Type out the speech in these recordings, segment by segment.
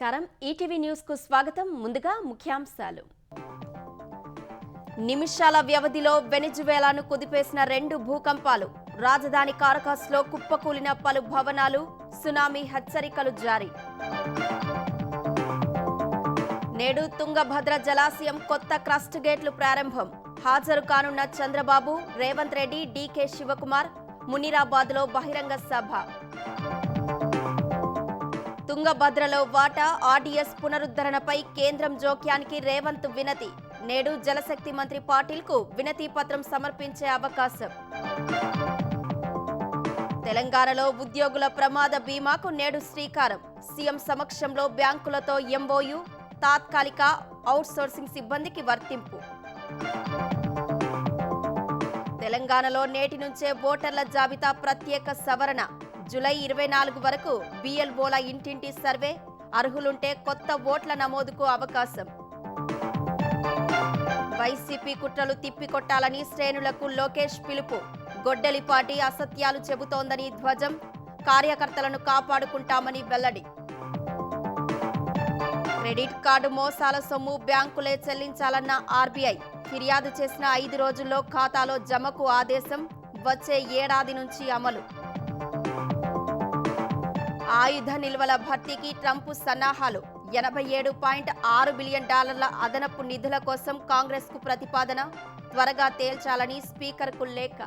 నమస్కారం ETV news కు స్వాగతం ముందుగా ముఖ్యాంశాలు నిమిషాల వ్యవధిలో వెనిజువేలాను కుదిపేసిన 2 భూకంపాలు రాజధాని కారకాస్ లో కుప్పకూలిన పలు భవనాలు సునామీ హెచ్చరికలు జారీ నేడు తుంగభద్ర జలాశయం కొత్త క్రస్ట్ గేట్లు ప్రారంభం హాజరు కానున్న చంద్రబాబు రేవంత్ రెడ్డి డీకే శివకుమార్ మునిరాబాద్లో బహిరంగ సభ తుంగభద్రలో వాటా ఆర్డీఎస్ పునరుద్ధరణపై కేంద్రం జోక్యానికి రేవంత్ వినతి నేడు జలశక్తి మంత్రి పాటిల్కు వినతి పత్రం సమర్పించే అవకాశం తెలంగాణలో ఉద్యోగుల ప్రమాద బీమాకు నేడు శ్రీకారం సీఎం సమక్షంలో బ్యాంకులతో ఎంఓయూ తాత్కాలిక అవుట్సోర్సింగ్ సిబ్బందికి వర్తింపు తెలంగాణలో నేటి నుంచే ఓటర్ల జాబితా ప్రత్యేక సవరణ జూలై 24 వరకు బిఎల్ఓల ఇంటింటి సర్వే అర్హులుంటే కొత్త ఓట్ల నమోదుకు అవకాశం వైసీపీ కుట్రలు తిప్పికొట్టాలని శ్రేణులకు లోకేష్ పిలుపు గొడ్డలిపాటి అసత్యాలు చెబుతోందని ధ్వజం కార్యకర్తలను కాపాడుకుంటామని వెల్లడి క్రెడిట్ కార్డు మోసాల సొమ్ము బ్యాంకులే చెల్లించాలన్న ఆర్బీఐ ఫిర్యాదు చేసిన 5 రోజుల్లో ఖాతాలో జమకు ఆదేశం వచ్చే ఏడాది నుంచి అమలు ఆయుధ నిల్వల భర్తీకి ట్రంప్ సన్నాహాలు $87.6 బిలియన్ అదనపు నిధుల కోసం కాంగ్రెస్ కు ప్రతిపాదన త్వరగా తేల్చాలని స్పీకర్కు లేఖ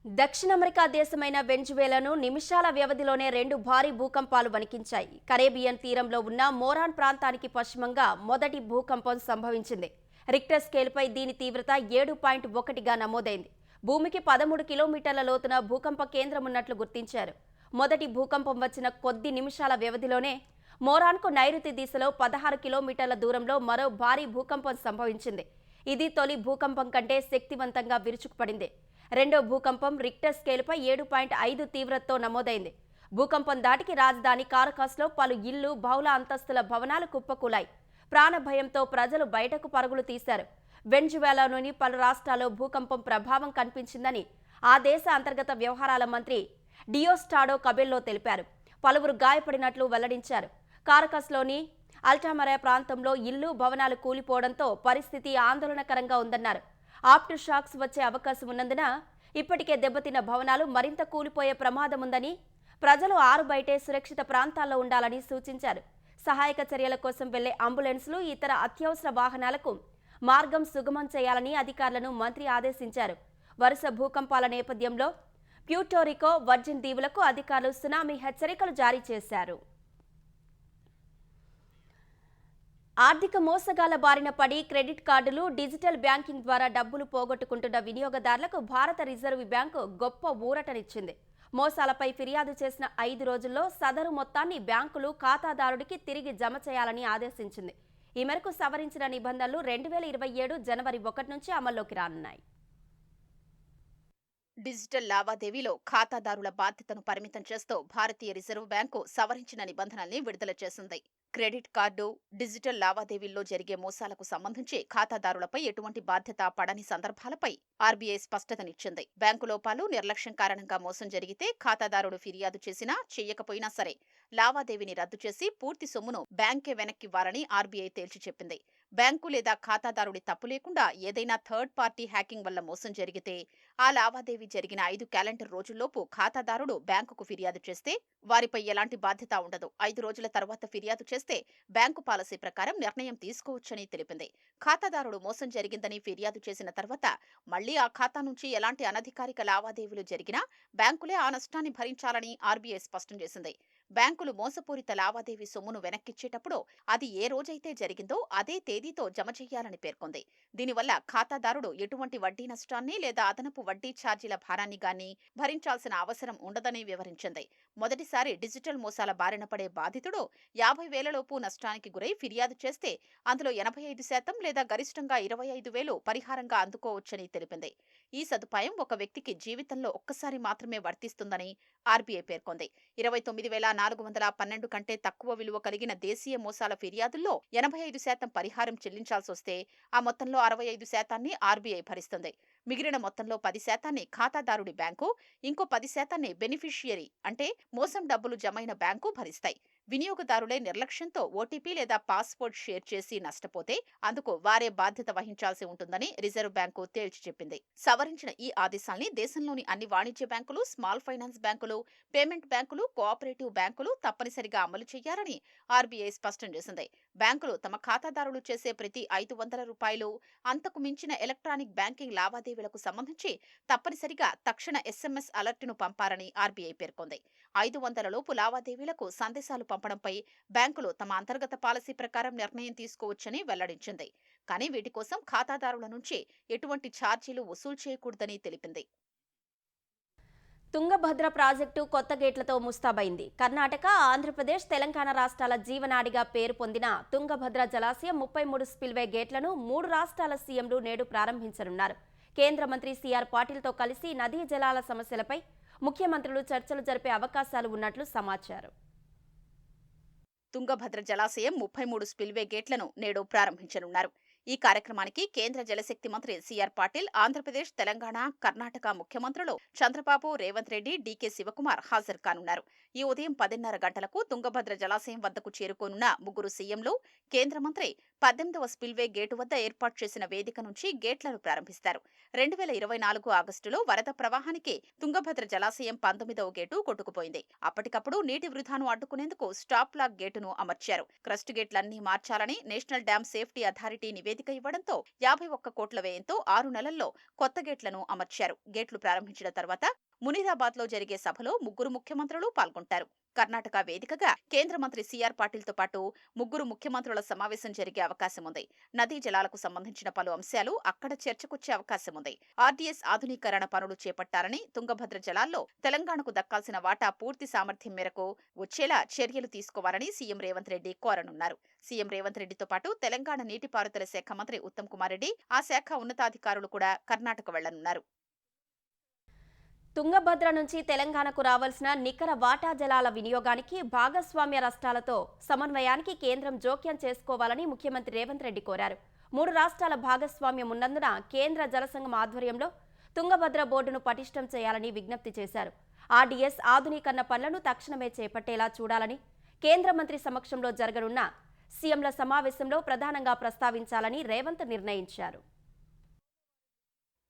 దక్షిణ అమెరికా దేశమైన వెనిజువేలాను నిమిషాల వ్యవధిలోనే 2 భారీ భూకంపాలు వణికించాయి కరేబియన్ తీరంలో ఉన్న మోరాన్ ప్రాంతానికి పశ్చిమంగా మొదటి భూకంపం సంభవించింది రిక్టర్ స్కేల్పై దీని తీవ్రత 7.1గా నమోదైంది భూమికి 13 కిలోమీటర్ల లోతున భూకంప కేంద్రం ఉన్నట్లు గుర్తించారు మొదటి భూకంపం వచ్చిన కొద్ది నిమిషాల వ్యవధిలోనే మోరాన్కు నైరుతి దిశలో 16 కిలోమీటర్ల దూరంలో మరో భారీ భూకంపం సంభవించింది ఇది తొలి భూకంపం కంటే శక్తివంతంగా విరుచుకుపడింది రెండో భూకంపం రిక్టర్ స్కేల్పై 7.5 తీవ్రతతో నమోదైంది భూకంపం దాటికి రాజధాని కారకాస్లో పలు ఇళ్లు బహుళ అంతస్తుల భవనాలు కుప్పకూలాయి ప్రాణభయంతో ప్రజలు బయటకు పరుగులు తీశారు వెనిజువేలాలోని పలు రాష్ట్రాల్లో భూకంపం ప్రభావం కనిపించిందని ఆ దేశ అంతర్గత వ్యవహారాల మంత్రి డియోస్టాడో కబెల్లో తెలిపారు పలువురు గాయపడినట్లు వెల్లడించారు కారకస్లోని అల్టామరా ప్రాంతంలో ఇళ్లు భవనాలు కూలిపోవడంతో పరిస్థితి ఆందోళనకరంగా ఉందన్నారు ఆఫ్టర్ షాక్స్ వచ్చే అవకాశం ఉన్నందున ఇప్పటికే దెబ్బతిన్న భవనాలు మరింత కూలిపోయే ప్రమాదం ఉందని ప్రజలు ఆరుబయటే సురక్షిత ప్రాంతాల్లో ఉండాలని సూచించారు సహాయక చర్యల కోసం వెళ్లే అంబులెన్స్లు ఇతర అత్యవసర వాహనాలకు మార్గం సుగమం చేయాలని అధికారులను మంత్రి ఆదేశించారు వరుస భూకంపాల నేపథ్యంలో ప్యూర్టోరికో వర్జిన్ దీవులకు అధికారులు సునామీ హెచ్చరికలు జారీ చేశారు ఆర్థిక మోసగాల బారిన పడి క్రెడిట్ కార్డులు డిజిటల్ బ్యాంకింగ్ ద్వారా డబ్బులు పోగొట్టుకుంటున్న వినియోగదారులకు భారత రిజర్వ్ బ్యాంకు గొప్ప ఊరటనిచ్చింది మోసాలపై ఫిర్యాదు చేసిన 5 రోజుల్లో సదరు మొత్తాన్ని బ్యాంకులు ఖాతాదారుడికి తిరిగి జమ చేయాలని ఆదేశించింది ఈ మేరకు సవరించిన నిబంధనలు 2027 జనవరి 1 నుంచి అమల్లోకి రానున్నాయి డిజిటల్ లావాదేవీలో ఖాతాదారుల బాధ్యతను పరిమితం చేస్తూ భారతీయ రిజర్వ్ బ్యాంకు సవరించిన నిబంధనల్ని విడుదల చేసింది క్రెడిట్ కార్డు డిజిటల్ లావాదేవీల్లో జరిగే మోసాలకు సంబంధించి ఖాతాదారులపై ఎటువంటి బాధ్యత పడని సందర్భాలపై ఆర్బీఐ స్పష్టతనిచ్చింది బ్యాంకు లోపాలు నిర్లక్ష్యం కారణంగా మోసం జరిగితే ఖాతాదారుడు ఫిర్యాదు చేసినా చేయకపోయినా సరే లావాదేవీని రద్దు చేసి పూర్తి సొమ్మును బ్యాంకే వెనక్కివ్వాలని ఆర్బీఐ తేల్చి చెప్పింది బ్యాంకు లేదా ఖాతాదారుడి తప్పు లేకుండా ఏదైనా థర్డ్ పార్టీ హ్యాకింగ్ వల్ల మోసం జరిగితే ఆ లావాదేవీ జరిగిన 5 క్యాలెండర్ రోజుల్లోపు ఖాతాదారుడు బ్యాంకుకు ఫిర్యాదు చేస్తే వారిపై ఎలాంటి బాధ్యత ఉండదు 5 రోజుల తర్వాత ఫిర్యాదు చేస్తే బ్యాంకు పాలసీ ప్రకారం నిర్ణయం తీసుకోవచ్చని తెలిపింది ఖాతాదారుడు మోసం జరిగిందని ఫిర్యాదు చేసిన తర్వాత మళ్లీ ఆ ఖాతా నుంచి ఎలాంటి అనధికారిక లావాదేవీలు జరిగినా బ్యాంకులే ఆ నష్టాన్ని భరించాలని ఆర్బీఐ స్పష్టం చేసింది బ్యాంకులు మోసపూరిత లావాదేవీ సొమ్మును వెనక్కిచ్చేటప్పుడు అది ఏ రోజైతే జరిగిందో అదే తేదీతో జమ చేయాలని పేర్కొంది దీనివల్ల ఖాతాదారుడు ఎటువంటి వడ్డీ నష్టాన్ని లేదా అదనపు వడ్డీ ఛార్జీల భారాన్ని గానీ భరించాల్సిన అవసరం ఉండదని వివరించింది మొదటిసారి డిజిటల్ మోసాల బారిన పడే బాధితుడు 50,000 లోపు నష్టానికి గురై ఫిర్యాదు చేస్తే అందులో 85% లేదా గరిష్టంగా 25,000 పరిహారంగా అందుకోవచ్చని తెలిపింది ఈ సదుపాయం ఒక వ్యక్తికి జీవితంలో ఒక్కసారి మాత్రమే వర్తిస్తుందని ఆర్బీఐ పేర్కొంది 29,412 కంటే తక్కువ విలువ కలిగిన దేశీయ మోసాల ఫిర్యాదుల్లో 85% పరిహారం చెల్లించాల్సొస్తే ఆ మొత్తంలో 65% ఆర్బీఐ భరిస్తుంది మిగిలిన మొత్తంలో 10% ఖాతాదారుడి బ్యాంకు, ఇంకో 10% బెనిఫిషియరీ అంటే మోసం డబ్బులు జమైన బ్యాంకు భరిస్తాయి. వినియోగదారులే నిర్లక్ష్యంతో ఓటీపీ లేదా పాస్వర్డ్ షేర్ చేసి నష్టపోతే అందుకు వారే బాధ్యత వహించాల్సి ఉంటుందని రిజర్వ్ బ్యాంకు తేల్చి చెప్పింది. సవరించిన ఈ ఆదేశాల్ని దేశంలోని అన్ని వాణిజ్య బ్యాంకులు, స్మాల్ ఫైనాన్స్ బ్యాంకులు, పేమెంట్ బ్యాంకులు, కోఆపరేటివ్ బ్యాంకులు తప్పనిసరిగా అమలు చేయాలని ఆర్బీఐ స్పష్టం చేసింది. బ్యాంకులు తమ ఖాతాదారులు చేసే ప్రతి ₹500 అంతకు మించిన ఎలక్ట్రానిక్ బ్యాంకింగ్ లావాదేవీలకు సంబంధించి తప్పనిసరిగా తక్షణ ఎస్ఎంఎస్ అలర్టును పంపారని ఆర్బీఐ పేర్కొంది. 500 లోపు లావాదేవీలకు సందేశాలు పంపడంపై బ్యాంకులు తమ అంతర్గత పాలసీ ప్రకారం నిర్ణయం తీసుకోవచ్చని వెల్లడించింది. కానీ వీటి కోసం ఖాతాదారుల నుంచి ఎటువంటి ఛార్జీలు వసూలు చేయకూడదని తెలిపింది. తుంగభద్ర ప్రాజెక్టు కొత్త గేట్లతో ముస్తాబైంది. కర్ణాటక, ఆంధ్రప్రదేశ్, తెలంగాణ రాష్ట్రాల జీవనాడిగా పేరు పొందిన తుంగభద్ర జలాశయం 33 స్పిల్వే గేట్లను 3 రాష్ట్రాల సీఎంలు నేడు ప్రారంభించనున్నారు. కేంద్ర మంత్రి సిఆర్ పాటిల్తో కలిసి నదీ జలాల సమస్యలపై ముఖ్యమంత్రులు చర్చలు జరిపే అవకాశాలు ఉన్నట్లు సమాచారం. తుంగభద్ర జలాశయం 33 స్పిల్వే గేట్లను నేడు ప్రారంభించనున్నారు. ఈ కార్యక్రమానికి కేంద్ర జలశక్తి మంత్రి సిఆర్ పాటిల్, ఆంధ్రప్రదేశ్, తెలంగాణ, కర్ణాటక ముఖ్యమంత్రులు చంద్రబాబు, రేవంత్ రెడ్డి, డీకే శివకుమార్ హాజరు కానున్నారు. ఈ ఉదయం 10:30 గంటలకు తుంగభద్ర జలాశయం వద్దకు చేరుకోనున్న ముగ్గురు సీఎంలు కేంద్ర మంత్రి 18వ స్పిల్వే గేటు వద్ద ఏర్పాటు చేసిన వేదిక నుంచి గేట్లను ప్రారంభిస్తారు. 2024 ఆగస్టులో వరద ప్రవాహానికి తుంగభద్ర జలాశయం 19వ గేటు కొట్టుకుపోయింది. అప్పటికప్పుడు నీటి వృధాను అడ్డుకునేందుకు స్టాప్ లాక్ గేటును అమర్చారు. క్రస్ట్ గేట్లన్నీ మార్చాలని నేషనల్ డ్యామ్ సేఫ్టీ అథారిటీ నివేదిక ఇవ్వడంతో 51 కోట్ల వ్యయంతో 6 నెలల్లో కొత్త గేట్లను అమర్చారు. గేట్లు ప్రారంభించిన తర్వాత మునీరాబాద్ లో జరిగే సభలో ముగ్గురు ముఖ్యమంత్రులు పాల్గొంటారు. కర్ణాటక వేదికగా కేంద్ర మంత్రి సిఆర్ పాటిల్తో పాటు ముగ్గురు ముఖ్యమంత్రుల సమావేశం జరిగే అవకాశం ఉంది. నదీ జలాలకు సంబంధించిన పలు అంశాలు అక్కడ చర్చకొచ్చే అవకాశం ఉంది. ఆర్డీఎస్ ఆధునీకరణ పనులు చేపట్టాలని, తుంగభద్ర జలాల్లో తెలంగాణకు దక్కాల్సిన వాటా పూర్తి సామర్థ్యం మేరకు వచ్చేలా చర్యలు తీసుకోవాలని సీఎం రేవంత్ రెడ్డి కోరనున్నారు. సీఎం రేవంత్ రెడ్డితో పాటు తెలంగాణ నీటిపారుదల శాఖ మంత్రి ఉత్తమ్ కుమార్ రెడ్డి, ఆ శాఖ ఉన్నతాధికారులు కూడా కర్ణాటక వెళ్లనున్నారు. తుంగభద్ర నుంచి తెలంగాణకు రావాల్సిన నికర వాటా జలాల వినియోగానికి భాగస్వామ్య రాష్ట్రాలతో సమన్వయానికి కేంద్రం జోక్యం చేసుకోవాలని ముఖ్యమంత్రి రేవంత్ రెడ్డి కోరారు. 3 రాష్ట్రాల భాగస్వామ్యం ఉన్నందున కేంద్ర జలసంఘం ఆధ్వర్యంలో తుంగభద్ర బోర్డును పటిష్టం చేయాలని విజ్ఞప్తి చేశారు. ఆర్డీఎస్ ఆధునీకరణ పనులను తక్షణమే చేపట్టేలా చూడాలని కేంద్ర మంత్రి సమక్షంలో జరగనున్న సీఎంల సమావేశంలో ప్రధానంగా ప్రస్తావించాలని రేవంత్ నిర్ణయించారు.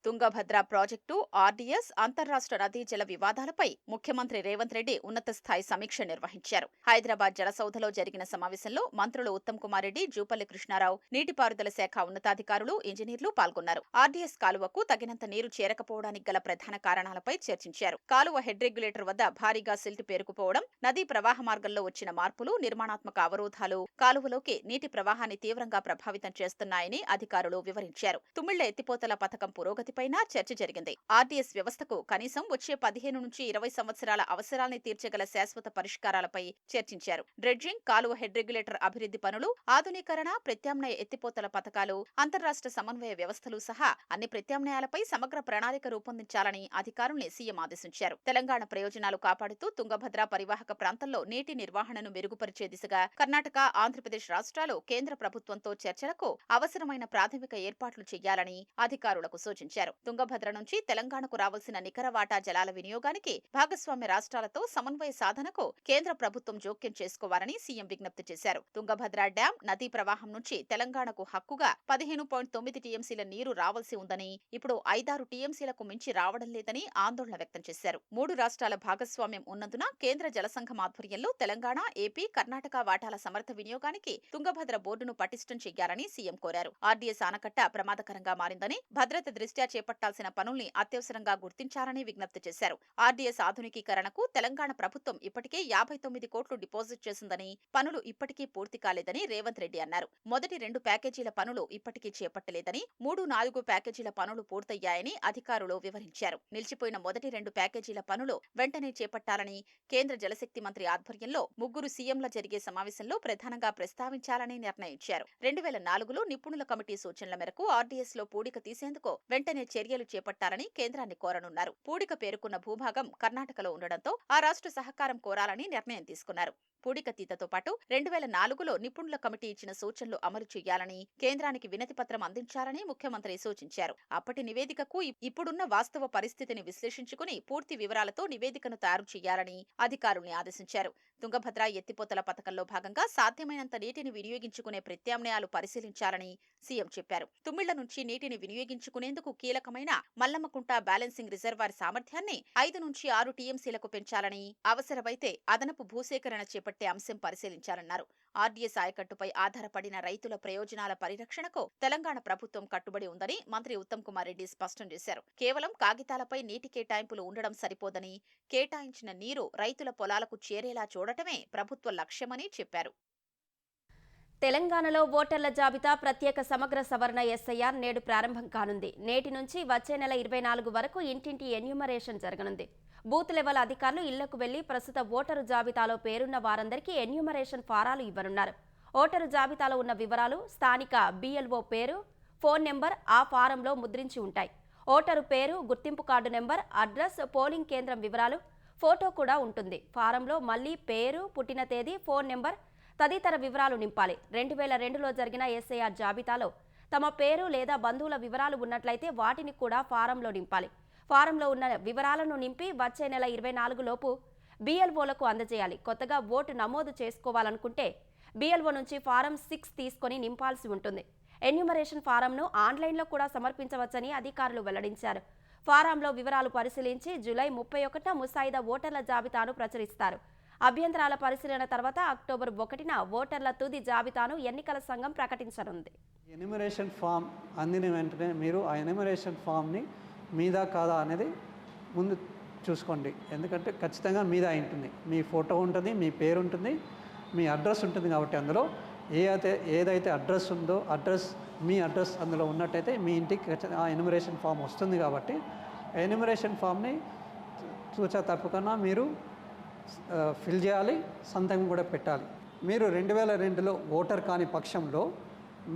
తుంగభద్ర ప్రాజెక్టు, ఆర్డీఎస్, అంతర్రాష్ట్ర నదీ జల వివాదాలపై ముఖ్యమంత్రి రేవంత్ రెడ్డి ఉన్నత స్థాయి సమీక్ష నిర్వహించారు. హైదరాబాద్ జలసౌధలో జరిగిన సమావేశంలో మంత్రులు ఉత్తమ్ కుమార్ రెడ్డి, జూపల్లి కృష్ణారావు, నీటిపారుదల శాఖ ఉన్నతాధికారులు, ఇంజనీర్లు పాల్గొన్నారు. ఆర్డీఎస్ కాలువకు తగినంత నీరు చేరకపోవడానికి గల ప్రధాన కారణాలపై చర్చించారు. కాలువ హెడ్ రెగ్యులేటర్ వద్ద భారీగా సిల్ట్ పేరుకుపోవడం, నదీ ప్రవాహ మార్గంలో వచ్చిన మార్పులు, నిర్మాణాత్మక అవరోధాలు కాలువలోకి నీటి ప్రవాహాన్ని తీవ్రంగా ప్రభావితం చేస్తున్నాయని అధికారులు వివరించారు. తుమ్మిళ్ల ఎత్తిపోతల పథకం పురోగతి పైన చర్చ జరిగింది. ఆర్డీఎస్ వ్యవస్థకు కనీసం వచ్చే 15 నుంచి 20 సంవత్సరాల అవసరాల్ని తీర్చగల శాశ్వత పరిష్కారాలపై చర్చించారు. డ్రెడ్జింగ్, కాలువ హెడ్ రెగ్యులేటర్ అభివృద్ధి పనులు, ఆధునీకరణ, ప్రత్యామ్నాయ ఎత్తిపోతల పథకాలు, అంతర్రాష్ట్ర సమన్వయ వ్యవస్థలు సహా అన్ని ప్రత్యామ్నాయాలపై సమగ్ర ప్రణాళిక రూపొందించాలని అధికారుల్ని సీఎం ఆదేశించారు. తెలంగాణ ప్రయోజనాలు కాపాడుతూ తుంగభద్ర పరివాహక ప్రాంతంలో నీటి నిర్వహణను మెరుగుపరిచే దిశగా కర్ణాటక, ఆంధ్రప్రదేశ్ రాష్ట్రాలు కేంద్ర ప్రభుత్వంతో చర్చలకు అవసరమైన ప్రాథమిక ఏర్పాట్లు చేయాలని అధికారులకు సూచించారు. తుంగభద్ర నుంచి తెలంగాణకు రావాల్సిన నికర వాటా జలాల వినియోగానికి భాగస్వామ్య రాష్ట్రాలతో సమన్వయ సాధనకు కేంద్ర ప్రభుత్వం జోక్యం చేసుకోవాలని సీఎం విజ్ఞప్తి చేశారు. తుంగభద్ర డ్యాం నదీ ప్రవాహం నుంచి తెలంగాణకు హక్కుగా 15.9 టీఎంసీల నీరు రావాల్సి ఉందని, ఇప్పుడు 5-6 టీఎంసీలకు మించి రావడం లేదని ఆందోళన వ్యక్తం చేశారు. 3 రాష్ట్రాల భాగస్వామ్యం ఉన్నందున కేంద్ర జలసంఘం ఆధ్వర్యంలో తెలంగాణ, ఏపీ, కర్ణాటక వాటాల సమర్థ వినియోగానికి తుంగభద్ర బోర్డును పటిష్టం చేయాలని సీఎం కోరారు. ఆర్డీఎస్ ఆనకట్ట ప్రమాదకరంగా మారిందని, భద్రత దృష్ట్యా చేపట్టాల్సిన పనుల్ని అత్యవసరంగా గుర్తించాలని విజ్ఞప్తి చేశారు. ఆర్డీఎస్ ఆధునికీకరణకు తెలంగాణ ప్రభుత్వం ఇప్పటికే 59 కోట్లు డిపాజిట్ చేసిందని, పనులు ఇప్పటికీ పూర్తి కాలేదని రేవంత్ రెడ్డి అన్నారు. మొదటి 2 ప్యాకేజీల పనులు ఇప్పటికీ చేపట్టలేదని, 3, 4 ప్యాకేజీల పనులు పూర్తయ్యాయని అధికారులు వివరించారు. నిలిచిపోయిన మొదటి 2 ప్యాకేజీల పనులు వెంటనే చేపట్టాలని కేంద్ర జలశక్తి మంత్రి ఆధ్వర్యంలో ముగ్గురు సీఎంల జరిగే సమావేశంలో ప్రధానంగా ప్రస్తావించాలని నిర్ణయించారు. 2004లో నిపుణుల కమిటీ సూచనల మేరకు ఆర్డీఎస్ లో పూడిక తీసేందుకు వెంటనే వెంటనే చర్యలు చేపట్టాలని కేంద్రాన్ని కోరనున్నారు. పూడిక పేరుకున్న భూభాగం కర్ణాటకలో ఉండడంతో ఆ రాష్ట్ర సహకారం కోరాలని నిర్ణయం తీసుకున్నారు. పూడికతీతతో పాటు 2004లో నిపుణుల కమిటీ ఇచ్చిన సూచనలు అమలు చేయాలని, కేంద్రానికి వినతి పత్రం అందించాలని ముఖ్యమంత్రి సూచించారు. అప్పటి నివేదికకు ఇప్పుడున్న వాస్తవ పరిస్థితిని విశ్లేషించుకుని పూర్తి వివరాలతో నివేదికను తయారు చేయాలని అధికారుల్ని ఆదేశించారు. తుంగభద్ర ఎత్తిపోతల పథకంలో భాగంగా సాధ్యమైనంత నీటిని వినియోగించుకునే ప్రత్యామ్నాయాలు పరిశీలించాలని సీఎం చెప్పారు. తుమ్మిళ్ల నుంచి నీటిని వినియోగించుకునేందుకు కీలకమైన మల్లమ్మకుంట బ్యాలెన్సింగ్ రిజర్వాయర్ సామర్థ్యాన్ని 5 నుంచి 6 టీఎంసీలకు పెంచాలని, అవసరమైతే అదనపు భూసేకరణ చేపట్టే అంశం పరిశీలించాలన్నారు. ఆర్డీఎస్ ఆయకట్టుపై ఆధారపడిన రైతుల ప్రయోజనాల పరిరక్షణకు తెలంగాణ ప్రభుత్వం కట్టుబడి ఉందని మంత్రి ఉత్తమ్ కుమార్ రెడ్డి స్పష్టం చేశారు. కేవలం కాగితాలపై నీటి కేటాయింపులు ఉండడం సరిపోదని, కేటాయించిన నీరు రైతుల పొలాలకు చేరేలా చూడటమే ప్రభుత్వ లక్ష్యమని చెప్పారు. తెలంగాణలో ఓటర్ల జాబితా ప్రత్యేక సమగ్ర సవరణ ఎస్ఐఆర్ నేడు ప్రారంభం కానుంది. నేటి నుంచి వచ్చే నెల 24 వరకు ఇంటింటి ఎన్యూమరేషన్ జరగనుంది. బూత్ లెవెల్ అధికారులు ఇళ్లకు వెళ్లి ప్రస్తుత ఓటరు జాబితాలో పేరున్న వారందరికీ ఎన్యూమరేషన్ ఫారాలు ఇవ్వనున్నారు. ఓటరు జాబితాలో ఉన్న వివరాలు, స్థానిక BLO పేరు, ఫోన్ నెంబర్ ఆ ఫారంలో ముద్రించి ఉంటాయి. ఓటరు పేరు, గుర్తింపు కార్డు నెంబర్, అడ్రస్, పోలింగ్ కేంద్రం వివరాలు, ఫోటో కూడా ఉంటుంది. ఫారంలో మళ్లీ పేరు, పుట్టిన తేదీ, ఫోన్ నెంబర్ తదితర వివరాలు నింపాలి. 2002లో జరిగిన ఎస్ఐఆర్ జాబితాలో తమ పేరు లేదా బంధువుల వివరాలు ఉన్నట్లయితే వాటిని కూడా ఫారంలో నింపాలి. ఫారంలో ఉన్న వివరాలను నింపి వచ్చే నెల 24 లోపు BLOలకు అందజేయాలి. కొత్తగా ఓటు నమోదు చేసుకోవాలనుకుంటే BLO నుంచి ఫారం 6 తీసుకొని నింపాల్సి ఉంటుంది. ఎన్యూమరేషన్ ఫారంను ఆన్లైన్లో కూడా సమర్పించవచ్చని అధికారులు వెల్లడించారు. ఫారంలో వివరాలు పరిశీలించి జూలై 31న ముసాయిదా ఓటర్ల జాబితాను ప్రచురిస్తారు. అభ్యంతరాల పరిశీలన తర్వాత అక్టోబర్ 1న ఓటర్ల తుది జాబితాను ఎన్నికల సంఘం ప్రకటించనుంది. ఎన్యూమరేషన్ ఫామ్ అందిన వెంటనే మీరు ఆ ఎన్యూమరేషన్ ఫామ్ని మీదా కాదా అనేది ముందు చూసుకోండి. ఎందుకంటే ఖచ్చితంగా మీదా ఉంటుంది. మీ ఫోటో ఉంటుంది, మీ పేరు ఉంటుంది, మీ అడ్రస్ ఉంటుంది. కాబట్టి అందులో ఏదైతే అడ్రస్ ఉందో మీ అడ్రస్ అందులో ఉన్నట్టయితే మీ ఇంటికి ఆ ఎన్యూమరేషన్ ఫామ్ వస్తుంది. కాబట్టి ఎన్యూమరేషన్ ఫామ్ని చూచా తప్పకుండా మీరు ఫిల్ చేయాలి, సంతకం కూడా పెట్టాలి. మీరు 2002లో ఓటర్ కాని పక్షంలో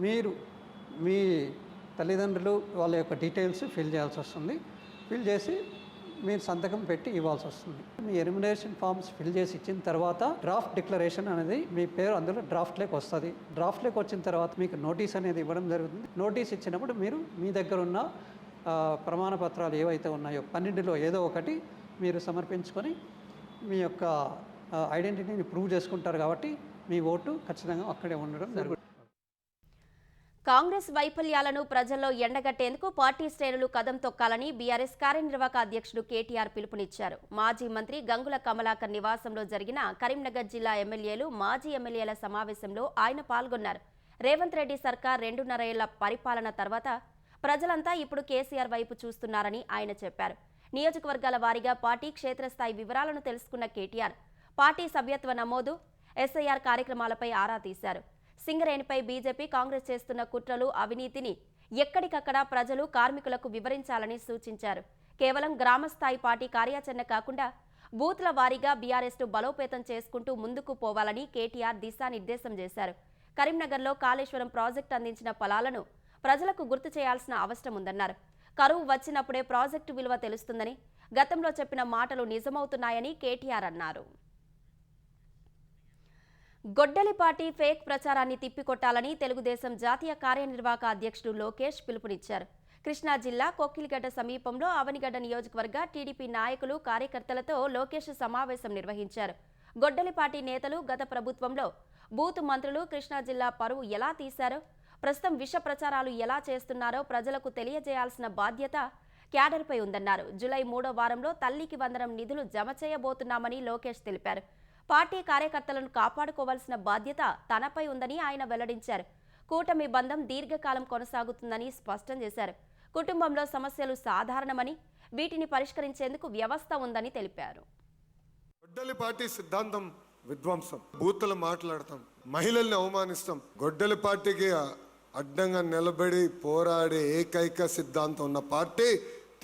మీరు మీ తల్లిదండ్రులు వాళ్ళ యొక్క డీటెయిల్స్ ఫిల్ చేయాల్సి వస్తుంది. ఫిల్ చేసి మీరు సంతకం పెట్టి ఇవ్వాల్సి వస్తుంది. మీ ఎన్యూమరేషన్ ఫామ్స్ ఫిల్ చేసి ఇచ్చిన తర్వాత డ్రాఫ్ట్ డిక్లరేషన్ అనేది మీ పేరు అందులో డ్రాఫ్ట్లోకి వస్తుంది. డ్రాఫ్ట్లోకి వచ్చిన తర్వాత మీకు నోటీస్ అనేది ఇవ్వడం జరుగుతుంది. నోటీస్ ఇచ్చినప్పుడు మీరు మీ దగ్గర ఉన్న ప్రమాణ పత్రాలు ఏవైతే ఉన్నాయో 12లో ఏదో ఒకటి మీరు సమర్పించుకొని మీ యొక్క ఐడెంటిటీని ప్రూవ్ చేసుకుంటారు. కాబట్టి మీ ఓటు ఖచ్చితంగా అక్కడే ఉండడం జరుగుతుంది. కాంగ్రెస్ వైఫల్యాలను ప్రజల్లో ఎండగట్టేందుకు పార్టీ శ్రేణులు కదం తొక్కాలని బీఆర్ఎస్ కార్యనిర్వాహక అధ్యక్షుడు కేటీఆర్ పిలుపునిచ్చారు. మాజీ మంత్రి గంగుల కమలాకర్ నివాసంలో జరిగిన కరీంనగర్ జిల్లా ఎమ్మెల్యేలు, మాజీ ఎమ్మెల్యేల సమావేశంలో ఆయన పాల్గొన్నారు. రేవంత్ రెడ్డి సర్కార్ 2.5 ఏళ్ల పరిపాలన తర్వాత ప్రజలంతా ఇప్పుడు కేసీఆర్ వైపు చూస్తున్నారని ఆయన చెప్పారు. నియోజకవర్గాల వారీగా పార్టీ క్షేత్రస్థాయి వివరాలను తెలుసుకున్న కేటీఆర్ పార్టీ సభ్యత్వ నమోదు, ఎస్ఐఆర్ కార్యక్రమాలపై ఆరా తీశారు. సింగరేణిపై బీజేపీ, కాంగ్రెస్ చేస్తున్న కుట్రలు, అవినీతిని ఎక్కడికక్కడ ప్రజలు, కార్మికులకు వివరించాలని సూచించారు. కేవలం గ్రామస్థాయి పార్టీ కార్యాచరణ కాకుండా బూత్ల వారీగా బీఆర్ఎస్ను బలోపేతం చేసుకుంటూ ముందుకు పోవాలని కేటీఆర్ దిశానిర్దేశం చేశారు. కరీంనగర్లో కాళేశ్వరం ప్రాజెక్టు అందించిన ఫలాలను ప్రజలకు గుర్తు చేయాల్సిన అవసరం ఉందన్నారు. కరువు వచ్చినప్పుడే ప్రాజెక్టు విలువ తెలుస్తుందని, గతంలో చెప్పిన మాటలు నిజమవుతున్నాయని కేటీఆర్ అన్నారు. గొడ్డలిపాటి ఫేక్ ప్రచారాన్ని తిప్పికొట్టాలని తెలుగుదేశం జాతీయ కార్యనిర్వాహక అధ్యక్షుడు లోకేష్ పిలుపునిచ్చారు. కృష్ణా జిల్లా కొక్కిలిగడ్డ సమీపంలో అవనిగడ్డ నియోజకవర్గ టీడీపీ నాయకులు, కార్యకర్తలతో లోకేష్ సమావేశం నిర్వహించారు. గొడ్డలిపాటి నేతలు గత ప్రభుత్వంలో బూత్ మంత్రులు కృష్ణా జిల్లా పరువు ఎలా తీశారో, ప్రస్తుతం విష ప్రచారాలు ఎలా చేస్తున్నారో ప్రజలకు తెలియజేయాల్సిన బాధ్యత క్యాడర్పై ఉందన్నారు. జూలై 3వ వారంలో తల్లికి వందనం నిధులు జమ చేయబోతున్నామని లోకేష్ తెలిపారు. పార్టీ కార్యకర్తలను కాపాడుకోవాల్సిన బాధ్యత తనపై ఉందని ఆయన వెల్లడించారు. కూటమి బంధం దీర్ఘకాలం కొనసాగుతుందని స్పష్టం చేశారు. కుటుంబంలో సమస్యలు సాధారణమని, వీటిని పరిష్కరించేందుకు వ్యవస్థ ఉందని తెలిపారు. గొడ్డలి పార్టీ సిద్ధాంతం విధ్వంసం. బూతులు మాట్లాడతాం, మహిళల్ని అవమానిస్తాం. గొడ్డలి పార్టీకి అడ్డంగా నిలబడి పోరాడే ఏకైక సిద్ధాంతం ఉన్న పార్టీ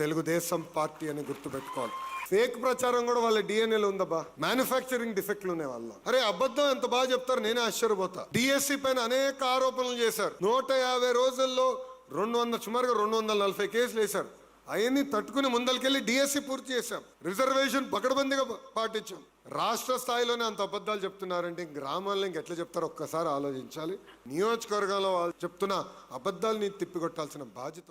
తెలుగుదేశం పార్టీ అని గుర్తుపెట్టుకోవాలి. ఫేక్ ప్రచారం కూడా వాళ్ళ డిఎన్ఏలో ఉందబ్బా. మ్యానుఫ్యాక్చరింగ్ డిఫెక్ట్లు ఉన్నాయి వాళ్ళ. అరే అబద్ధం ఎంత బాగా చెప్తారు, నేనే ఆశ్చర్యపోతా. డిఎస్సి పైన అనేక ఆరోపణలు చేశారు. 150 రోజుల్లో సుమారుగా 240 కేసులు వేశారు. అవన్నీ తట్టుకుని ముందరికెళ్ళి డిఎస్సి పూర్తి చేశాం. రిజర్వేషన్ పకడ్బందీగా పాటించాం. రాష్ట్ర స్థాయిలోనే అంత అబద్ధాలు చెప్తున్నారంటే గ్రామాల్లో ఇంకెట్లా చెప్తారో ఒక్కసారి ఆలోచించాలి. నియోజకవర్గంలో వాళ్ళు చెప్తున్న అబద్ధాలని తిప్పికొట్టాల్సిన బాధ్యత.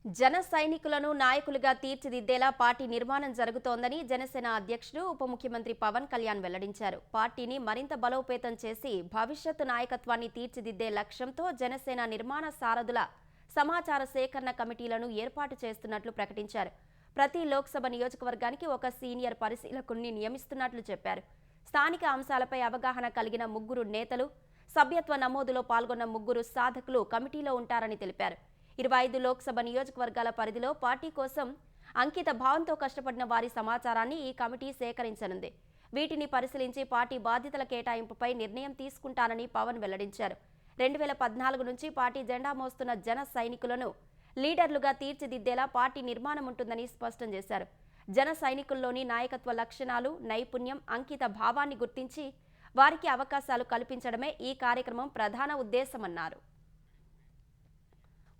జన సైనికులను నాయకులుగా తీర్చిదిద్దేలా పార్టీ నిర్మాణం జరుగుతోందని జనసేన అధ్యక్షుడు ఉప ముఖ్యమంత్రి పవన్ కళ్యాణ్ వెల్లడించారు. పార్టీని మరింత బలోపేతం చేసి భవిష్యత్తు నాయకత్వాన్ని తీర్చిదిద్దే లక్ష్యంతో జనసేన నిర్మాణ సారథుల సమాచార సేకరణ కమిటీలను ఏర్పాటు చేస్తున్నట్లు ప్రకటించారు. ప్రతి లోక్సభ నియోజకవర్గానికి ఒక సీనియర్ పరిశీలకుడిని నియమిస్తున్నట్లు చెప్పారు. స్థానిక అంశాలపై అవగాహన కలిగిన 3 నేతలు, సభ్యత్వ నమోదులో పాల్గొన్న 3 సాధకులు కమిటీలో ఉంటారని తెలిపారు. 25 లోక్సభ నియోజకవర్గాల పరిధిలో పార్టీ కోసం అంకిత భావంతో కష్టపడిన వారి సమాచారాన్ని ఈ కమిటీ సేకరించనుంది. వీటిని పరిశీలించి పార్టీ బాధ్యతల కేటాయింపుపై నిర్ణయం తీసుకుంటానని పవన్ వెల్లడించారు. 2014 నుంచి పార్టీ జెండా మోస్తున్న జన సైనికులను లీడర్లుగా తీర్చిదిద్దేలా పార్టీ నిర్మాణం ఉంటుందని స్పష్టం చేశారు. జన సైనికుల్లోని నాయకత్వ లక్షణాలు, నైపుణ్యం, అంకిత భావాన్ని గుర్తించి వారికి అవకాశాలు కల్పించడమే ఈ కార్యక్రమం ప్రధాన ఉద్దేశమన్నారు.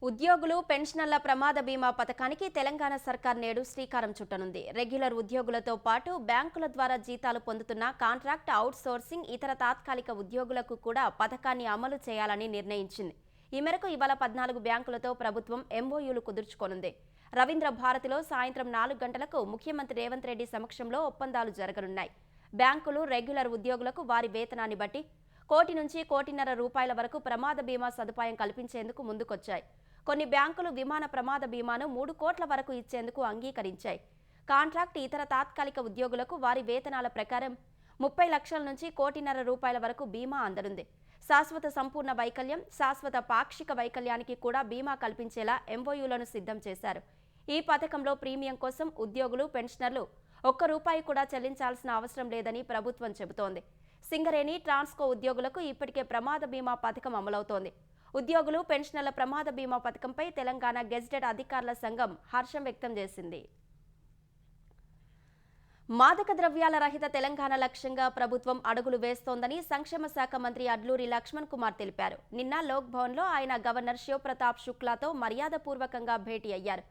ఉద్యోగులు, పెన్షనర్ల ప్రమాద బీమా పథకానికి తెలంగాణ సర్కార్ నేడు శ్రీకారం చుట్టనుంది. రెగ్యులర్ ఉద్యోగులతో పాటు బ్యాంకుల ద్వారా జీతాలు పొందుతున్న కాంట్రాక్ట్, అవుట్సోర్సింగ్, ఇతర తాత్కాలిక ఉద్యోగులకు కూడా పథకాన్ని అమలు చేయాలని నిర్ణయించింది. ఈ మేరకు ఇవాళ 14 బ్యాంకులతో ప్రభుత్వం ఎంఓయూలు కుదుర్చుకోనుంది. రవీంద్ర భారతిలో సాయంత్రం 4 గంటలకు ముఖ్యమంత్రి రేవంత్ రెడ్డి సమక్షంలో ఒప్పందాలు జరగనున్నాయి. బ్యాంకులు రెగ్యులర్ ఉద్యోగులకు వారి వేతనాన్ని బట్టి 1 కోటి నుంచి 1.5 కోటి రూపాయల వరకు ప్రమాద బీమా సదుపాయం కల్పించేందుకు ముందుకొచ్చాయి. కొన్ని బ్యాంకులు విమాన ప్రమాద బీమాను 3 కోట్ల వరకు ఇచ్చేందుకు అంగీకరించాయి. కాంట్రాక్ట్, ఇతర తాత్కాలిక ఉద్యోగులకు వారి వేతనాల ప్రకారం 30 లక్షల నుంచి 1.5 కోటి రూపాయల వరకు బీమా అందనుంది. శాశ్వత సంపూర్ణ వైకల్యం, శాశ్వత పాక్షిక వైకల్యానికి కూడా బీమా కల్పించేలా ఎంఓయూలను సిద్ధం చేశారు. ఈ పథకంలో ప్రీమియం కోసం ఉద్యోగులు, పెన్షనర్లు 1 రూపాయి కూడా చెల్లించాల్సిన అవసరం లేదని ప్రభుత్వం చెబుతోంది. సింగరేణి, ట్రాన్స్కో ఉద్యోగులకు ఇప్పటికే ప్రమాద బీమా పథకం అమలవుతోంది. ఉద్యోగులు, పెన్షనర్ల ప్రమాద బీమా పథకంపై తెలంగాణ గెజిటెడ్ అధికారుల సంఘం హర్షం వ్యక్తం చేసింది. మాదక ద్రవ్యాల రహిత తెలంగాణ లక్ష్యంగా ప్రభుత్వం అడుగులు వేస్తోందని సంక్షేమ శాఖ మంత్రి అడ్లూరి లక్ష్మణ్ కుమార్ తెలిపారు. నిన్న లోక్ భవన్లో ఆయన గవర్నర్ శివప్రతాప్ శుక్లాతో మర్యాదపూర్వకంగా భేటీ అయ్యారు.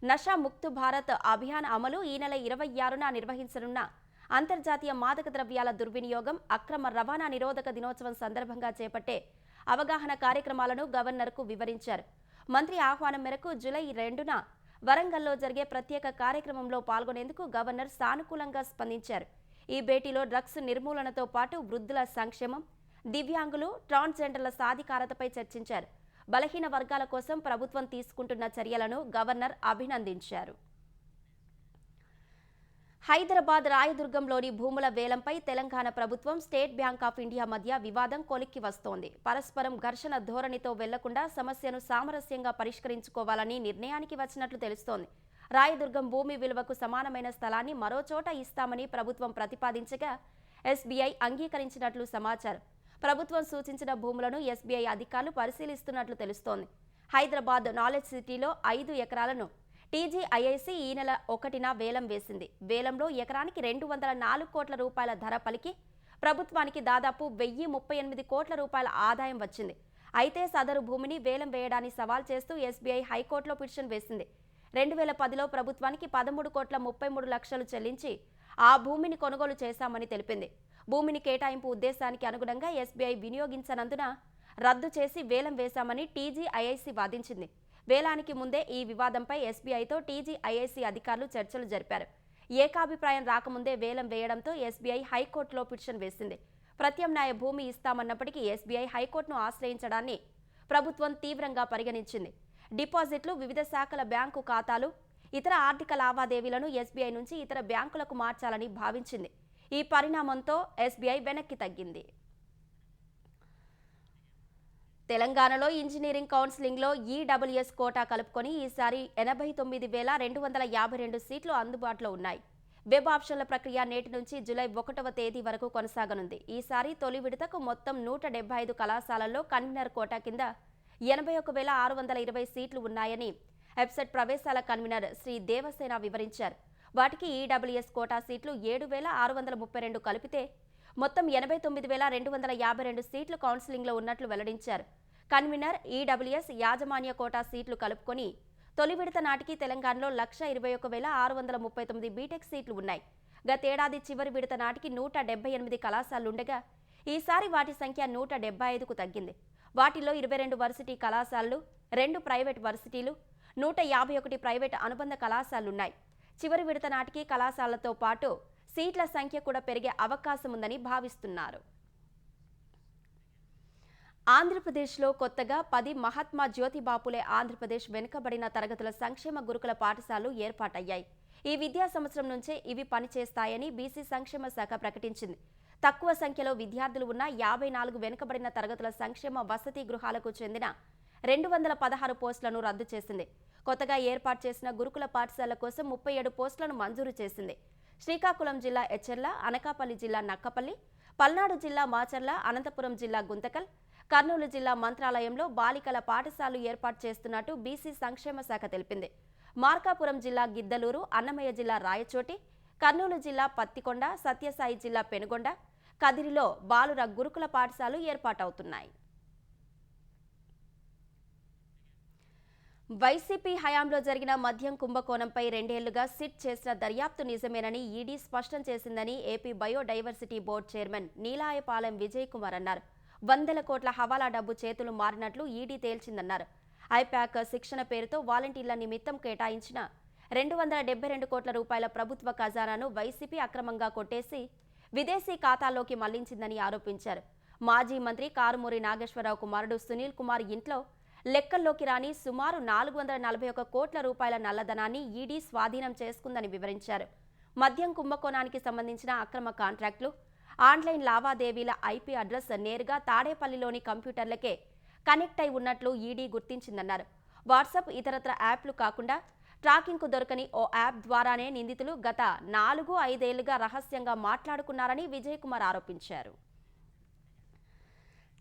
నషా ముక్త్ భారత్ అభియాన్ అమలు, ఈ నెల 26న నిర్వహించనున్న అంతర్జాతీయ మాదక ద్రవ్యాల దుర్వినియోగం, అక్రమ రవాణా నిరోధక దినోత్సవం సందర్భంగా చేపట్టే అవగాహన కార్యక్రమాలను గవర్నర్కు వివరించారు. మంత్రి ఆహ్వానం మేరకు జూలై 2న వరంగల్లో జరిగే ప్రత్యేక కార్యక్రమంలో పాల్గొనేందుకు గవర్నర్ సానుకూలంగా స్పందించారు. ఈ భేటీలో డ్రగ్స్ నిర్మూలనతో పాటు వృద్ధుల సంక్షేమం, దివ్యాంగులు, ట్రాన్స్జెండర్ల సాధికారతపై చర్చించారు. బలహీన వర్గాల కోసం ప్రభుత్వం తీసుకుంటున్న చర్యలను గవర్నర్ అభినందించారు. హైదరాబాద్ రాయదుర్గంలోని భూముల వేలంపై తెలంగాణ ప్రభుత్వం, స్టేట్ బ్యాంక్ ఆఫ్ ఇండియా మధ్య వివాదం కొలిక్కి వస్తోంది. పరస్పరం ఘర్షణ ధోరణితో వెళ్లకుండా సమస్యను సామరస్యంగా పరిష్కరించుకోవాలని నిర్ణయానికి వచ్చినట్లు తెలుస్తోంది. రాయదుర్గం భూమి విలువకు సమానమైన స్థలాన్ని మరో చోట ఇస్తామని ప్రభుత్వం ప్రతిపాదించగా ఎస్బీఐ అంగీకరించినట్లు సమాచారం. ప్రభుత్వం సూచించిన భూములను ఎస్బీఐ అధికారులు పరిశీలిస్తున్నట్లు తెలుస్తోంది. హైదరాబాద్ నాలెడ్జ్ సిటీలో 5 ఎకరాలను టీజీఐఐసీ ఈ నెల 1న వేలం వేసింది. వేలంలో ఎకరానికి 204 కోట్ల రూపాయల ధర పలికి ప్రభుత్వానికి దాదాపు 1038 కోట్ల రూపాయల ఆదాయం వచ్చింది. అయితే సదరు భూమిని వేలం వేయడాన్ని సవాల్ చేస్తూ ఎస్బీఐ హైకోర్టులో పిటిషన్ వేసింది. 2010లో ప్రభుత్వానికి 13.33 కోట్ల చెల్లించి ఆ భూమిని కొనుగోలు చేశామని తెలిపింది. భూమిని కేటాయింపు ఉద్దేశానికి అనుగుణంగా ఎస్బీఐ వినియోగించనందున రద్దు చేసి వేలం వేశామని టీజీఐఐసీ వాదించింది. వేలానికి ముందే ఈ వివాదంపై ఎస్బీఐతో టీజీఐఐసీ అధికారులు చర్చలు జరిపారు. ఏకాభిప్రాయం రాకముందే వేలం వేయడంతో ఎస్బీఐ హైకోర్టులో పిటిషన్ వేసింది. ప్రత్యామ్నాయ భూమి ఇస్తామన్నప్పటికీ ఎస్బీఐ హైకోర్టును ఆశ్రయించడాన్ని ప్రభుత్వం తీవ్రంగా పరిగణించింది. డిపాజిట్లు, వివిధ శాఖల బ్యాంకు ఖాతాలు, ఇతర ఆర్థిక లావాదేవీలను ఎస్బీఐ నుంచి ఇతర బ్యాంకులకు మార్చాలని భావించింది. ఈ పరిణామంతో ఎస్బీఐ వెనక్కి తగ్గింది. తెలంగాణలో ఇంజనీరింగ్ కౌన్సిలింగ్లో ఈడబ్ల్యూఎస్ కోటా కలుపుకొని ఈసారి 89,252 సీట్లు అందుబాటులో ఉన్నాయి. వెబ్ ఆప్షన్ల ప్రక్రియ నేటి నుంచి జూలై 1వ తేదీ వరకు కొనసాగనుంది. ఈసారి తొలి విడతకు మొత్తం 175 కళాశాలల్లో కన్వీనర్ కోటా కింద 81,620 సీట్లు ఉన్నాయని వెబ్సైట్ ప్రవేశాల కన్వీనర్ శ్రీ దేవసేన వివరించారు. వాటికి ఈడబ్ల్యూఎస్ కోటా సీట్లు 7,632 కలిపితే మొత్తం 89,252 సీట్లు కౌన్సిలింగ్లో ఉన్నట్లు వెల్లడించారు. కన్వీనర్, ఈడబ్ల్యూఎస్, యాజమాన్య కోటా సీట్లు కలుపుకొని తొలి విడత నాటికి తెలంగాణలో 1,21,639 బీటెక్ సీట్లు ఉన్నాయి. గతేడాది చివరి విడత నాటికి 178 కళాశాలలుండగా ఈసారి వాటి సంఖ్య 175కు తగ్గింది. వాటిలో 22 వర్సిటీ కళాశాలలు, 2 ప్రైవేట్ వర్సిటీలు, 151 ప్రైవేట్ అనుబంధ కళాశాలలున్నాయి. చివరి విడత నాటికి కళాశాలలతో పాటు సీట్ల సంఖ్య కూడా పెరిగే అవకాశం ఉందని భావిస్తున్నారు. ఆంధ్రప్రదేశ్లో కొత్తగా 10 మహాత్మా జ్యోతిబాపులే ఆంధ్రప్రదేశ్ వెనుకబడిన తరగతుల సంక్షేమ గురుకుల పాఠశాలలు ఏర్పాటయ్యాయి. ఈ విద్యా సంవత్సరం నుంచే ఇవి పనిచేస్తాయని బీసీ సంక్షేమ శాఖ ప్రకటించింది. తక్కువ సంఖ్యలో విద్యార్థులు ఉన్న 54 వెనుకబడిన తరగతుల సంక్షేమ వసతి గృహాలకు చెందిన 216 పోస్టులను రద్దు చేసింది. కొత్తగా ఏర్పాటు చేసిన గురుకుల పాఠశాల కోసం 37 పోస్టులను మంజూరు చేసింది. శ్రీకాకుళం జిల్లా ఎచ్చెర్ల, అనకాపల్లి జిల్లా నక్కపల్లి, పల్నాడు జిల్లా మాచర్ల, అనంతపురం జిల్లా గుంతకల్, కర్నూలు జిల్లా మంత్రాలయంలో బాలికల పాఠశాలలు ఏర్పాటు చేస్తున్నట్టు బీసీ సంక్షేమ శాఖ తెలిపింది. మార్కాపురం జిల్లా గిద్దలూరు, అన్నమయ్య జిల్లా రాయచోటి, కర్నూలు జిల్లా పత్తికొండ, సత్యసాయి జిల్లా పెనుగొండ, కదిరిలో బాలుర గురుకుల పాఠశాలలు ఏర్పాటవుతున్నాయి. వైసీపీ హయాంలో జరిగిన మద్యం కుంభకోణంపై 2 ఏళ్లుగా సిట్ చేసిన దర్యాప్తు నిజమేనని ఈడీ స్పష్టం చేసిందని AP biodiversity board chairman Neelayapalem Vijay Kumar అన్నారు. 100 కోట్ల హవాలా డబ్బు చేతులు మారినట్లు ఈడీ తేల్చిందన్నారు. ఐపాక్ శిక్షణ పేరుతో వాలంటీర్ల నిమిత్తం కేటాయించిన 272 కోట్ల రూపాయల ప్రభుత్వ ఖజానాను వైసీపీ అక్రమంగా కొట్టేసి విదేశీ ఖాతాల్లోకి మళ్లించిందని ఆరోపించారు. మాజీ మంత్రి కారుమూరి నాగేశ్వరరావు కుమారుడు సునీల్ కుమార్ ఇంట్లో లెక్కల్లోకి రాని సుమారు 441 కోట్ల రూపాయల నల్లధనాన్ని ఈడీ స్వాధీనం చేసుకుందని వివరించారు. మద్యం కుంభకోణానికి సంబంధించిన అక్రమ కాంట్రాక్టులు, ఆన్లైన్ లావాదేవీల ఐపీ అడ్రస్ నేరుగా తాడేపల్లిలోని కంప్యూటర్లకే కనెక్ట్ అయి ఉన్నట్లు ఈడీ గుర్తించిందన్నారు. వాట్సాప్, ఇతరత్ర యాప్లు కాకుండా ట్రాకింగ్కు దొరకని ఓ యాప్ ద్వారానే నిందితులు గత 4-5 ఏళ్లుగా రహస్యంగా మాట్లాడుకున్నారని విజయ్ కుమార్ ఆరోపించారు.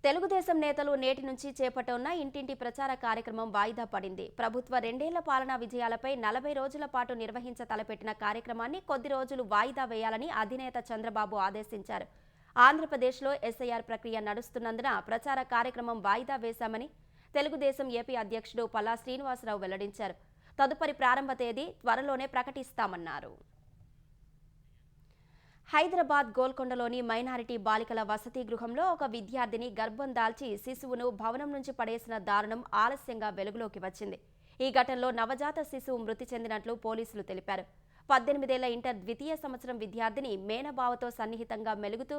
తెలుగుదేశం నేతలు నేటి నుంచి చేపట్టనున్న ఇంటింటి ప్రచార కార్యక్రమం వాయిదా పడింది. ప్రభుత్వ 2 ఏళ్ల పాలనా విజయాలపై 40 రోజుల పాటు నిర్వహించ తలపెట్టిన కార్యక్రమాన్ని కొద్ది రోజులు వాయిదా వేయాలని అధినేత చంద్రబాబు ఆదేశించారు. ఆంధ్రప్రదేశ్లో ఎస్ఐఆర్ ప్రక్రియ నడుస్తున్నందున ప్రచార కార్యక్రమం వాయిదా వేశామని తెలుగుదేశం ఏపీ అధ్యక్షుడు పల్లా శ్రీనివాసరావు వెల్లడించారు. తదుపరి ప్రారంభ తేదీ త్వరలోనే ప్రకటిస్తామన్నారు. హైదరాబాద్ గోల్కొండలోని మైనారిటీ బాలికల వసతి గృహంలో ఒక విద్యార్థిని గర్భం దాల్చి శిశువును భవనం నుంచి పడేసిన దారుణం ఆలస్యంగా వెలుగులోకి వచ్చింది. ఈ ఘటనలో నవజాత శిశువు మృతి చెందినట్లు పోలీసులు తెలిపారు. 18 ఏళ్ల ఇంటర్ ద్వితీయ సంవత్సరం విద్యార్థిని మేనబావతో సన్నిహితంగా మెలుగుతూ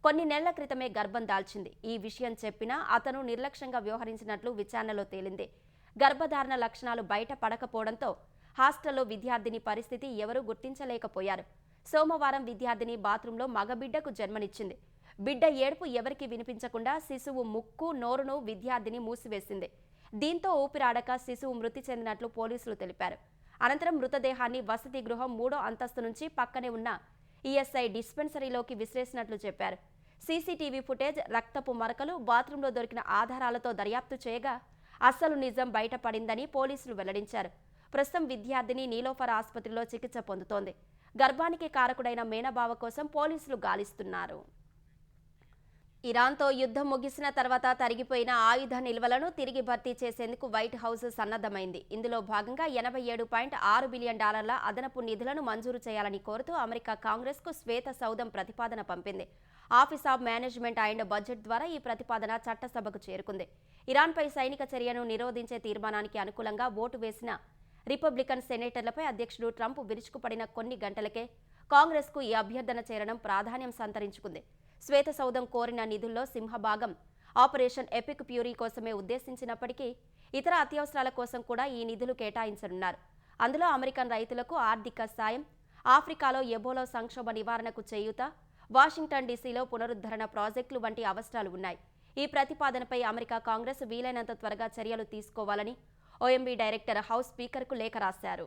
కొన్ని నెలల క్రితమే గర్భం దాల్చింది. ఈ విషయం చెప్పినా అతను నిర్లక్ష్యంగా వ్యవహరించినట్లు విచారణలో తేలింది. గర్భధారణ లక్షణాలు బయట పడకపోవడంతో హాస్టల్లో విద్యార్థిని పరిస్థితి ఎవరూ గుర్తించలేకపోయారు. సోమవారం విద్యార్థిని బాత్రూంలో మగబిడ్డకు జన్మనిచ్చింది. బిడ్డ ఏడుపు ఎవరికి వినిపించకుండా శిశువు ముక్కు, నోరును విద్యార్థిని మూసివేసింది. దీంతో ఊపిరాడక శిశువు మృతి చెందినట్లు పోలీసులు తెలిపారు. అనంతరం మృతదేహాన్ని వసతి గృహం 3వ అంతస్తు నుంచి పక్కనే ఉన్న ఈఎస్ఐ డిస్పెన్సరీలోకి విసిరేసినట్లు చెప్పారు. సీసీటీవీ ఫుటేజ్, రక్తపు మరకలు, బాత్రూంలో దొరికిన ఆధారాలతో దర్యాప్తు చేయగా అసలు నిజం బయటపడిందని పోలీసులు వెల్లడించారు. ప్రస్తుతం విద్యార్థిని నీలోఫర్ ఆసుపత్రిలో చికిత్స పొందుతోంది. గర్భానికి కారకుడైన మేనబావ కోసం పోలీసులు గాలిస్తున్నారు. ఇరాన్తో యుద్ధం ముగిసిన తర్వాత తరిగిపోయిన ఆయుధ నిల్వలను తిరిగి భర్తీ చేసేందుకు వైట్ హౌస్ సన్నద్ధమైంది. ఇందులో భాగంగా $87.6 బిలియన్ అదనపు నిధులను మంజూరు చేయాలని కోరుతూ అమెరికా కాంగ్రెస్కు శ్వేత సౌధం ప్రతిపాదన పంపింది. Office of management and budget ద్వారా ఈ ప్రతిపాదన చట్టసభకు చేరుకుంది. ఇరాన్పై సైనిక చర్యను నిరోధించే తీర్మానానికి అనుకూలంగా ఓటు వేసిన రిపబ్లికన్ సెనేటర్లపై అధ్యక్షుడు ట్రంప్ విరుచుకుపడిన కొన్ని గంటలకే కాంగ్రెస్కు ఈ అభ్యర్థన చేరడం ప్రాధాన్యం సంతరించుకుంది. శ్వేత సౌధం కోరిన నిధుల్లో సింహభాగం ఆపరేషన్ ఎపిక్ ప్యూరీ కోసమే ఉద్దేశించినప్పటికీ ఇతర అత్యవసరాల కోసం కూడా ఈ నిధులు కేటాయించనున్నారు. అందులో అమెరికన్ రైతులకు ఆర్థిక సాయం, ఆఫ్రికాలో ఎబోలా సంక్షోభ నివారణకు చేయూత, వాషింగ్టన్ డీసీలో పునరుద్ధరణ ప్రాజెక్టులు వంటి అవసరాలు ఉన్నాయి. ఈ ప్రతిపాదనపై అమెరికా కాంగ్రెస్ వీలైనంత త్వరగా చర్యలు తీసుకోవాలని OMB డైరెక్టర్ హౌస్ స్పీకర్కు లేఖ రాశారు.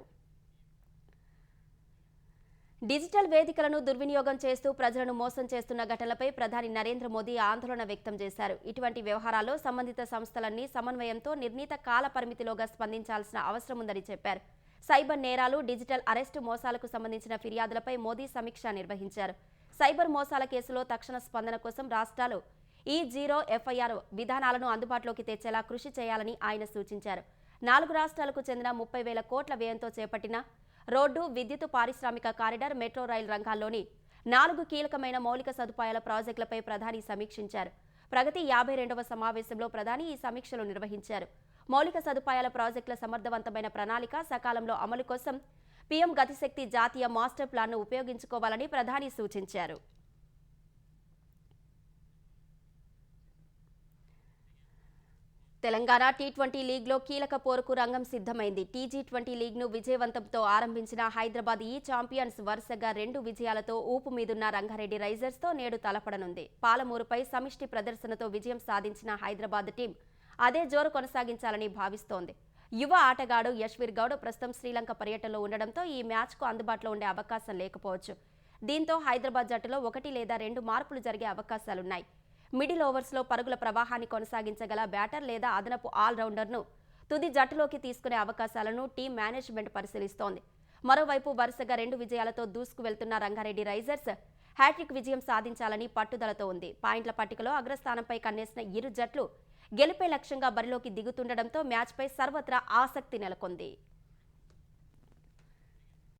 డిజిటల్ వేదికలను దుర్వినియోగం చేస్తూ ప్రజలను మోసం చేస్తున్న ఘటనలపై ప్రధాని నరేంద్ర మోదీ ఆందోళన వ్యక్తం చేశారు. ఇటువంటి వ్యవహారాల్లో సంబంధిత సంస్థలన్నీ సమన్వయంతో నిర్ణీత కాల పరిమితిలోగా స్పందించాల్సిన అవసరం ఉందని చెప్పారు. సైబర్ నేరాలు, డిజిటల్ అరెస్టు మోసాలకు సంబంధించిన ఫిర్యాదులపై మోదీ సమీక్ష నిర్వహించారు. సైబర్ మోసాల కేసులో తక్షణ స్పందన కోసం రాష్ట్రాలు E0 FIR విధానాలను అందుబాటులోకి తెచ్చేలా కృషి చేయాలని ఆయన సూచించారు. 4 రాష్ట్రాలకు చెందిన 30,000 కోట్ల వ్యయంతో చేపట్టిన రోడ్డు, విద్యుత్, పారిశ్రామిక కారిడార్, మెట్రో రైలు రంగాల్లోని 4 కీలకమైన మౌలిక సదుపాయాల ప్రాజెక్టులపై ప్రధాని సమీక్షించారు. ప్రగతి 52వ సమావేశంలో ప్రధాని ఈ సమీక్షలు నిర్వహించారు. మౌలిక సదుపాయాల ప్రాజెక్టుల సమర్థవంతమైన ప్రణాళిక, సకాలంలో అమలు కోసం పీఎం గతిశక్తి జాతీయ మాస్టర్ ప్లాన్ను ఉపయోగించుకోవాలని ప్రధాని సూచించారు. తెలంగాణ టీ20 లీగ్లో కీలక పోరుకు రంగం సిద్ధమైంది. టీ20 లీగ్ను విజయవంతంతో ఆరంభించిన హైదరాబాద్ ఛాంపియన్స్ వరుసగా 2 విజయాలతో ఊపు మీదున్న రంగారెడ్డి రైజర్స్తో నేడు తలపడనుంది. పాలమూరుపై సమిష్టి ప్రదర్శనతో విజయం సాధించిన హైదరాబాద్ టీం అదే జోరు కొనసాగించాలని భావిస్తోంది. యువ ఆటగాడు యశ్వీర్ గౌడ్ ప్రస్తుతం శ్రీలంక పర్యటనలో ఉండడంతో ఈ మ్యాచ్కు అందుబాటులో ఉండే అవకాశం లేకపోవచ్చు. దీంతో హైదరాబాద్ జట్టులో 1 లేదా 2 మార్పులు జరిగే అవకాశాలున్నాయి. మిడిల్ ఓవర్స్లో పరుగుల ప్రవాహాన్ని కొనసాగించగల బ్యాటర్ లేదా అదనపు ఆల్రౌండర్ను తుది జట్టులోకి తీసుకునే అవకాశాలను టీం మేనేజ్మెంట్ పరిశీలిస్తోంది. మరోవైపు వరుసగా 2 విజయాలతో దూసుకు వెళ్తున్న రంగారెడ్డి రైజర్స్ హ్యాట్రిక్ విజయం సాధించాలని పట్టుదలతో ఉంది. పాయింట్ల పట్టికలో అగ్రస్థానంపై కన్నేసిన ఇరు జట్లు గెలిపే లక్ష్యంగా బరిలోకి దిగుతుండటంతో మ్యాచ్పై సర్వత్రా ఆసక్తి నెలకొంది.